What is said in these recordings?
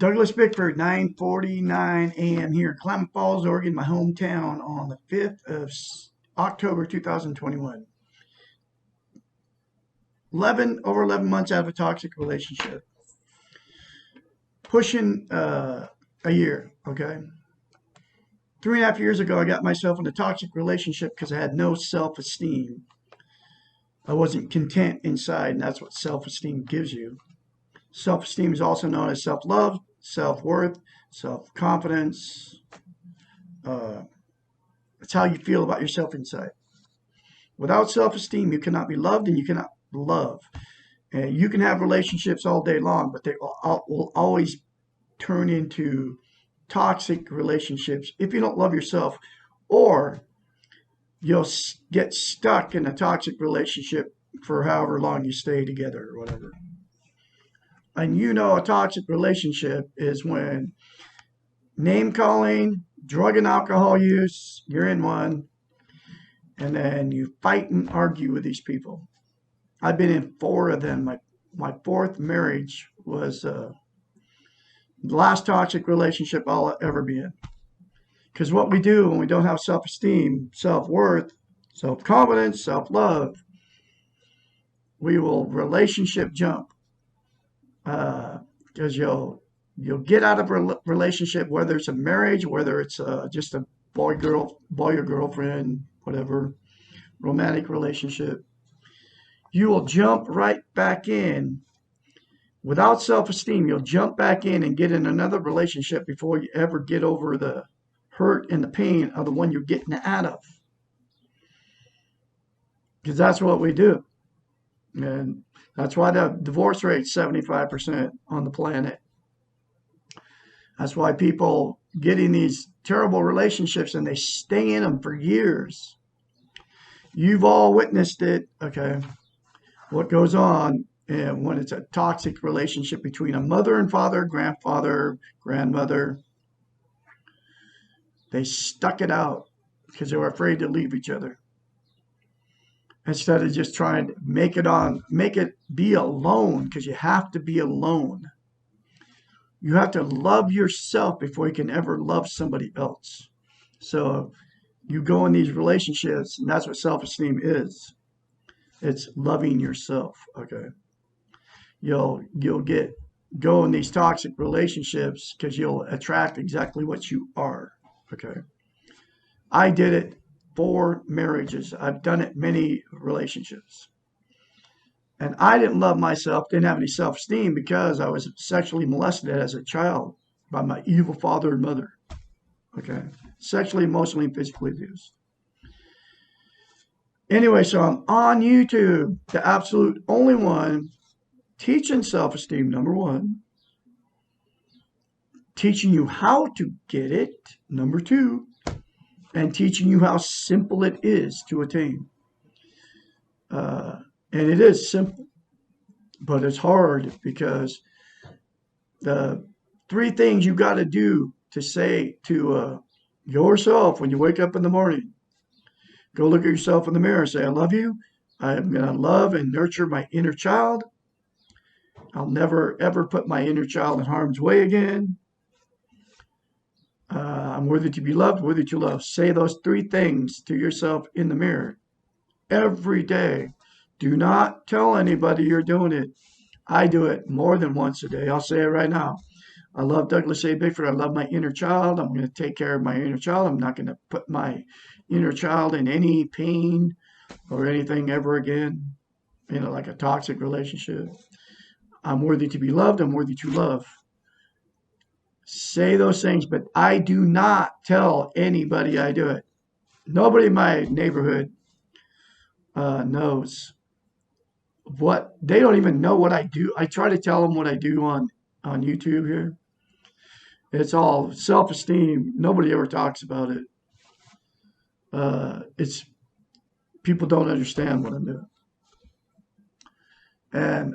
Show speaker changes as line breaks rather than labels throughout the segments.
Douglas Bickford, 9:49 a.m. here in Klamath Falls, Oregon, my hometown, on the 5th of October 2021. Over 11 months out of a toxic relationship. Pushing a year, okay? 3.5 years ago, I got myself in a toxic relationship because I had no self-esteem. I wasn't content inside, and that's what self-esteem gives you. Self-esteem is also known as self-love, self-worth, self-confidence. It's how you feel about yourself inside. Without self-esteem, you cannot be loved and you cannot love. And you can have relationships all day long, but they will always turn into toxic relationships if you don't love yourself, or you'll get stuck in a toxic relationship for however long you stay together or whatever. And a toxic relationship is when name calling, drug and alcohol use, you're in one, and then you fight and argue with these people. I've been in 4 of them. My 4th marriage was the last toxic relationship I'll ever be in. Because what we do when we don't have self-esteem, self-worth, self-confidence, self-love, we will relationship jump. Because you'll get out of a relationship, whether it's a marriage, whether it's just a boy or girlfriend, whatever, romantic relationship. You will jump right back in. Without self-esteem, you'll jump back in and get in another relationship before you ever get over the hurt and the pain of the one you're getting out of. Because that's what we do. And that's why the divorce rate's 75% on the planet. That's why people get in these terrible relationships and they stay in them for years. You've all witnessed it, okay? What goes on when it's a toxic relationship between a mother and father, grandfather, grandmother. They stuck it out because they were afraid to leave each other. Instead of just trying to make it be alone, because you have to be alone. You have to love yourself before you can ever love somebody else. So you go in these relationships, and that's what self-esteem is. It's loving yourself, okay? You'll go in these toxic relationships because you'll attract exactly what you are, okay? I did it 4 marriages. I've done it many relationships. And I didn't love myself, didn't have any self-esteem because I was sexually molested as a child by my evil father and mother. Okay? Sexually, emotionally, and physically abused. Anyway, so I'm on YouTube, the absolute only one, teaching self-esteem, number 1. Teaching you how to get it, number 2. And teaching you how simple it is to attain. And it is simple, but it's hard because the 3 things you got to do to say to yourself when you wake up in the morning. Go look at yourself in the mirror and say, I love you. I am going to love and nurture my inner child. I'll never, ever put my inner child in harm's way again. I'm worthy to be loved, worthy to love. Say those 3 things to yourself in the mirror every day. Do not tell anybody you're doing it. I do it more than once a day. I'll say it right now. I love Douglas A. Bickford. I love my inner child. I'm going to take care of my inner child. I'm not going to put my inner child in any pain or anything ever again, like a toxic relationship. I'm worthy to be loved. I'm worthy to love. Say those things, but I do not tell anybody I do it. Nobody in my neighborhood knows what. They don't even know what I do. I try to tell them what I do on YouTube here. It's all self-esteem. Nobody ever talks about it. It's people don't understand what I'm doing. And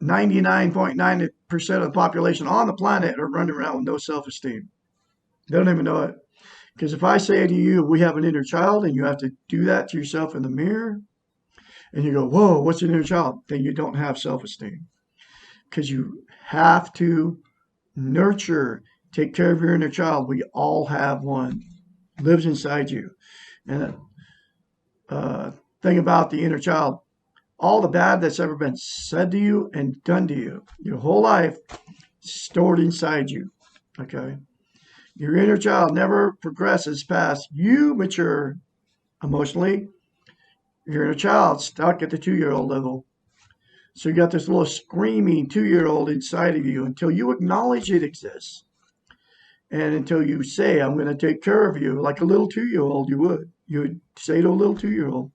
99.9% of the population on the planet are running around with no self-esteem. They don't even know it. Because if I say to you, we have an inner child, and you have to do that to yourself in the mirror, and you go, whoa, what's an inner child? Then you don't have self-esteem. Because you have to nurture, take care of your inner child. We all have one, lives inside you. And thing about the inner child, all the bad that's ever been said to you and done to you, your whole life, stored inside you. Okay. Your inner child never progresses past you mature emotionally. Your inner child stuck at the 2-year-old level. So you got this little screaming 2-year-old inside of you until you acknowledge it exists. And until you say, I'm going to take care of you, like a little 2-year-old, you would. You would say to a little 2-year-old,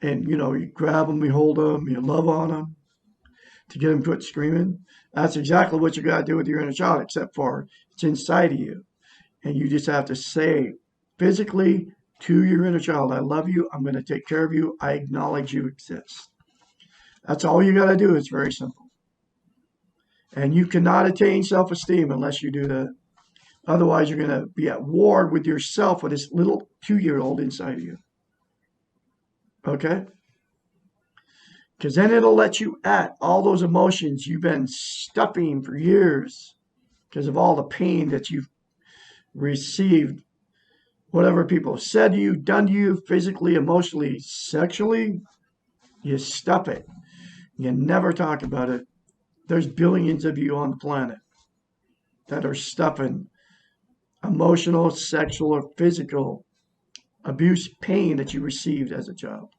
and you grab them, you hold them, you love on them to get them quit screaming. That's exactly what you got to do with your inner child, except for it's inside of you. And you just have to say physically to your inner child, I love you, I'm going to take care of you, I acknowledge you exist. That's all you got to do. It's very simple. And you cannot attain self-esteem unless you do that. Otherwise, you're going to be at war with yourself, with this little 2-year-old inside of you. Okay? Because then it'll let you at all those emotions you've been stuffing for years because of all the pain that you've received. Whatever people have said to you, done to you, physically, emotionally, sexually, you stuff it. You never talk about it. There's billions of you on the planet that are stuffing emotional, sexual, or physical abuse, pain that you received as a child.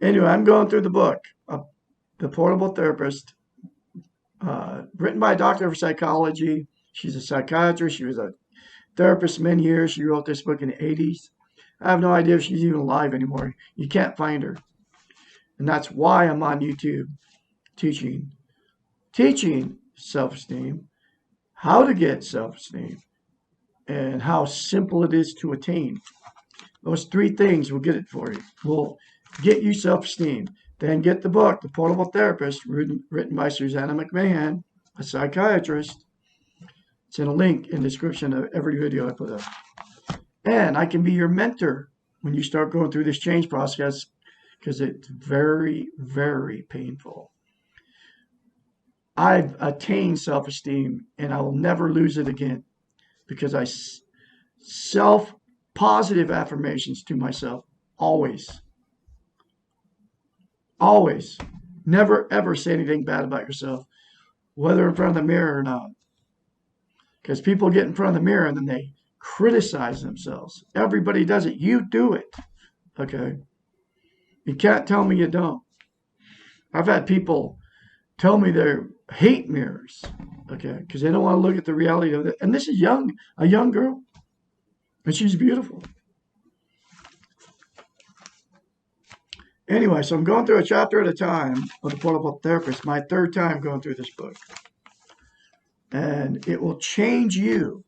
Anyway, I'm going through the book, The Portable Therapist, written by a doctor of psychology. She's a psychiatrist. She was a therapist many years. She wrote this book in the 80s. I have no idea if she's even alive anymore. You can't find her. And that's why I'm on YouTube teaching self-esteem, how to get self-esteem, and how simple it is to attain. Those 3 things will get it for you. Will get you self-esteem. Then get the book, The Portable Therapist, written by Susanna McMahon, a psychiatrist. It's in a link in the description of every video I put up. And I can be your mentor when you start going through this change process, because it's very, very painful. I've attained self-esteem and I will never lose it again because I self-positive affirmations to myself always. Always. Never, ever say anything bad about yourself, whether in front of the mirror or not. Because people get in front of the mirror and then they criticize themselves. Everybody does it. You do it. Okay? You can't tell me you don't. I've had people tell me they hate mirrors. Okay? Because they don't want to look at the reality of it. And this is a young girl. And she's beautiful. Anyway, so I'm going through a chapter at a time of The Portable Therapist, my 3rd time going through this book. And it will change you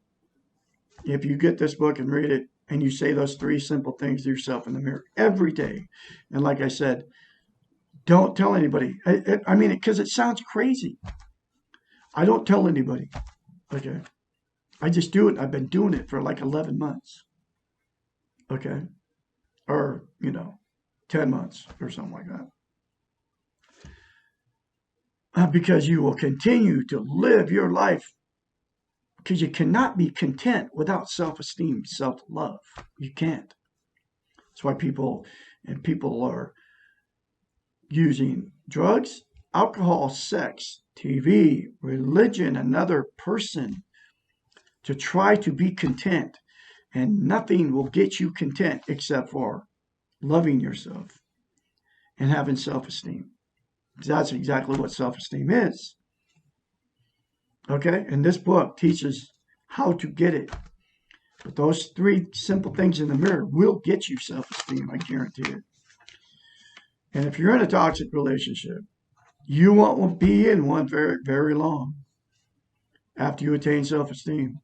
if you get this book and read it and you say those 3 simple things to yourself in the mirror every day. And like I said, don't tell anybody. I mean, because it sounds crazy. I don't tell anybody. Okay? I just do it. I've been doing it for like 11 months. Okay? Or, 10 months or something like that. Because you will continue to live your life, because you cannot be content without self-esteem, self-love. You can't. That's why people are using drugs, alcohol, sex, TV, religion, another person to try to be content. And nothing will get you content except for loving yourself and having self-esteem. That's exactly what self-esteem is. Okay? And this book teaches how to get it. But those 3 simple things in the mirror will get you self-esteem, I guarantee it. And if you're in a toxic relationship, you won't be in one very, very long after you attain self-esteem,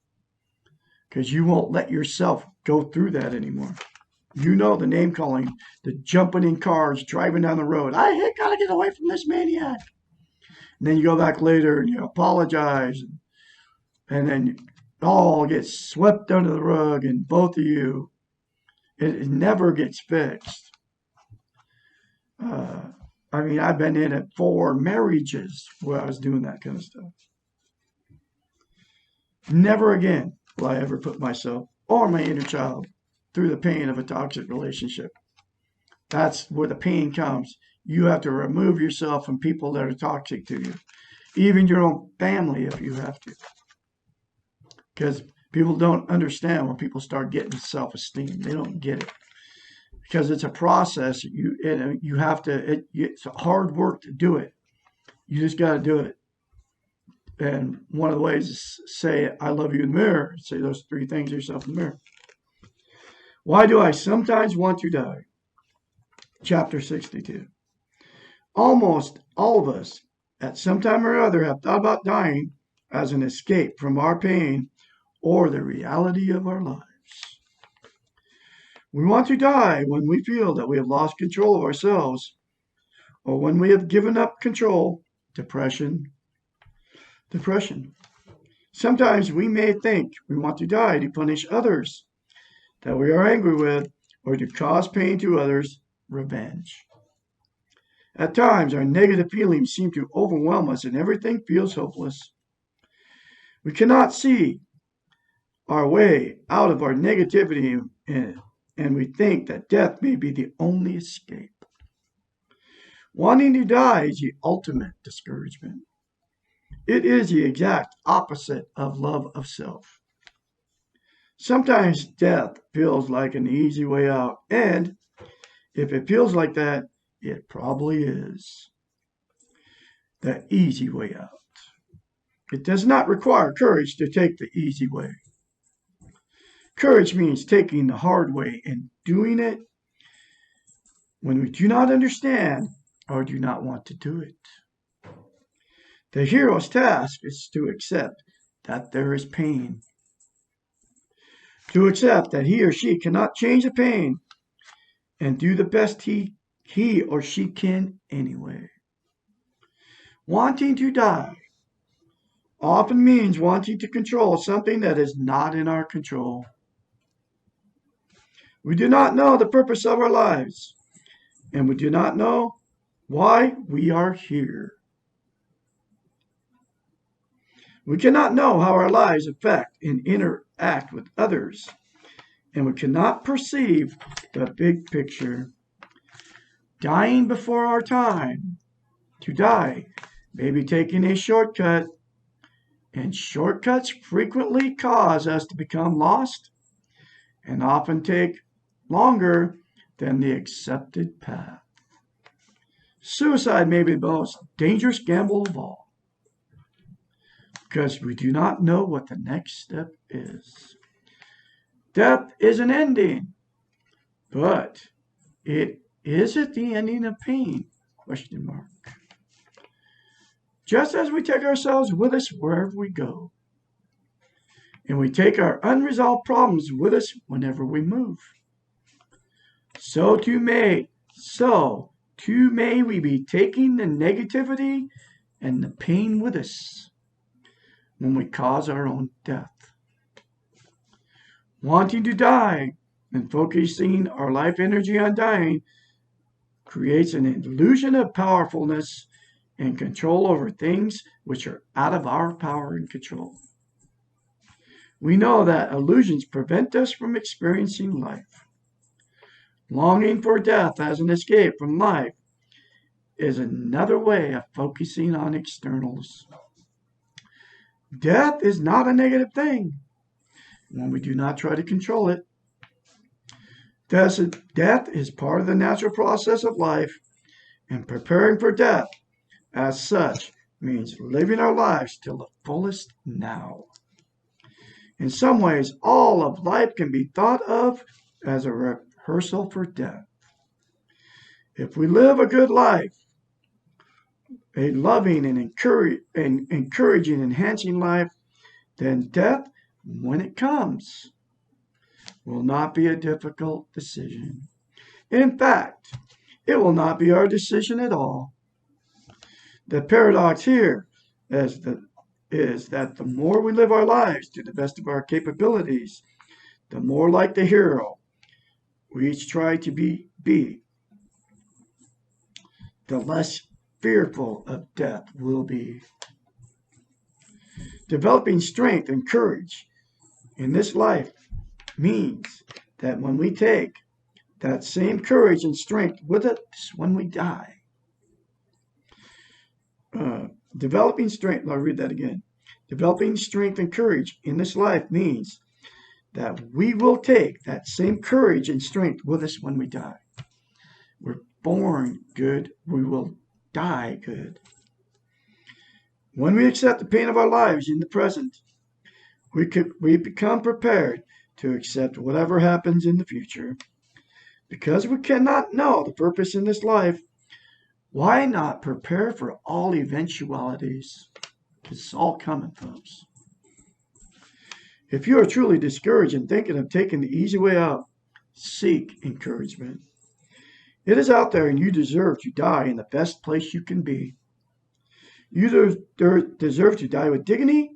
because you won't let yourself go through that anymore. You know, the name calling, the jumping in cars, driving down the road. I gotta get away from this maniac. And then you go back later and you apologize. And then it all gets swept under the rug, and both of you, it never gets fixed. I mean, I've been in it 4 marriages where I was doing that kind of stuff. Never again will I ever put myself or my inner child through the pain of a toxic relationship. That's where the pain comes. You have to remove yourself from people that are toxic to you, even your own family if you have to. Because people don't understand when people start getting self-esteem. They don't get it because it's a process. You have to. It's hard work to do it. You just got to do it. And one of the ways is say, I love you in the mirror. Say those three things to yourself in the mirror. Why do I sometimes want to die? Chapter 62. Almost all of us, at some time or other, have thought about dying as an escape from our pain or the reality of our lives. We want to die when we feel that we have lost control of ourselves or when we have given up control. Depression. Sometimes we may think we want to die to punish others that we are angry with or to cause pain to others. Revenge. At times, our negative feelings seem to overwhelm us and everything feels hopeless. We cannot see our way out of our negativity and we think that death may be the only escape. Wanting to die is the ultimate discouragement. It is the exact opposite of love of self. Sometimes death feels like an easy way out, and if it feels like that, it probably is the easy way out. It does not require courage to take the easy way. Courage means taking the hard way and doing it when we do not understand or do not want to do it. The hero's task is to accept that there is pain, to accept that he or she cannot change the pain and do the best he or she can anyway. Wanting to die often means wanting to control something that is not in our control. We do not know the purpose of our lives, and we do not know why we are here. We cannot know how our lives affect and interact with others, and we cannot perceive the big picture. Dying before our time, to die, may be taking a shortcut, and shortcuts frequently cause us to become lost and often take longer than the accepted path. Suicide may be the most dangerous gamble of all because we do not know what the next step is. Death is an ending, but is it the ending of pain? Question mark. Just as we take ourselves with us wherever we go, and we take our unresolved problems with us whenever we move, so too may we be taking the negativity and the pain with us when we cause our own death. Wanting to die and focusing our life energy on dying creates an illusion of powerfulness and control over things which are out of our power and control. We know that illusions prevent us from experiencing life. Longing for death as an escape from life is another way of focusing on externals. Death is not a negative thing when we do not try to control it. Death is part of the natural process of life, and preparing for death as such means living our lives to the fullest now. In some ways, all of life can be thought of as a rehearsal for death. If we live a good life, a loving and encouraging, enhancing life, then death, when it comes, will not be a difficult decision. In fact, it will not be our decision at all. The paradox here is that the more we live our lives to the best of our capabilities, the more like the hero we each try to be, the less fearful of death will be. Developing strength and courage in this life means that when we take that same courage and strength with us when we die, developing strength, I'll read that again. Developing strength and courage in this life means that we will take that same courage and strength with us when we die. We're born good, we will die good. When we accept the pain of our lives in the present, we become prepared to accept whatever happens in the future. Because we cannot know the purpose in this life, why not prepare for all eventualities? It's all coming, folks. If you are truly discouraged and thinking of taking the easy way out, seek encouragement. It is out there, and you deserve to die in the best place you can be. You deserve to die with dignity,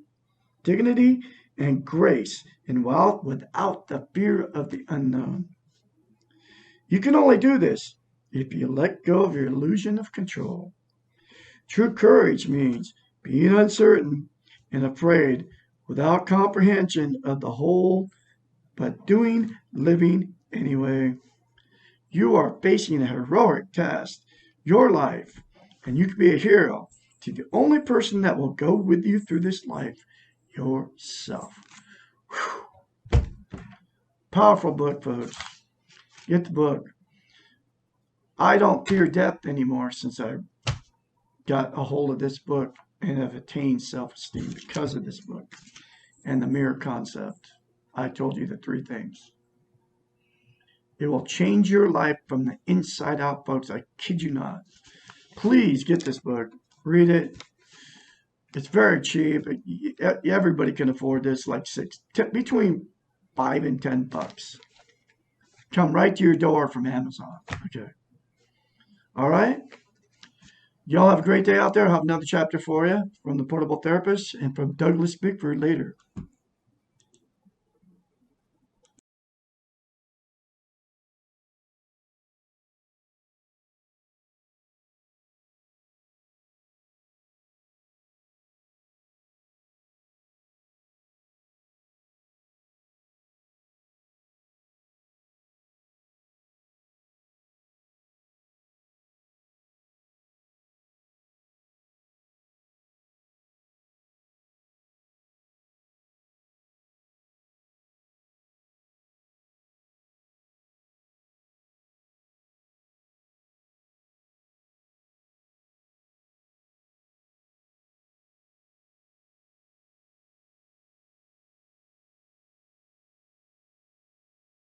and grace, and wealth without the fear of the unknown. You can only do this if you let go of your illusion of control. True courage means being uncertain and afraid without comprehension of the whole, but living anyway. You are facing a heroic task, your life, and you can be a hero to the only person that will go with you through this life, yourself. Whew. Powerful book, folks. Get the book. I don't fear death anymore since I got a hold of this book and have attained self-esteem because of this book and the mirror concept. I told you the 3 things. It will change your life from the inside out, folks. I kid you not. Please get this book. Read it. It's very cheap. Everybody can afford this, like between $5 and $10. Come right to your door from Amazon. Okay. All right. Y'all have a great day out there. I'll have another chapter for you from the Portable Therapist and from Douglas Bickford later.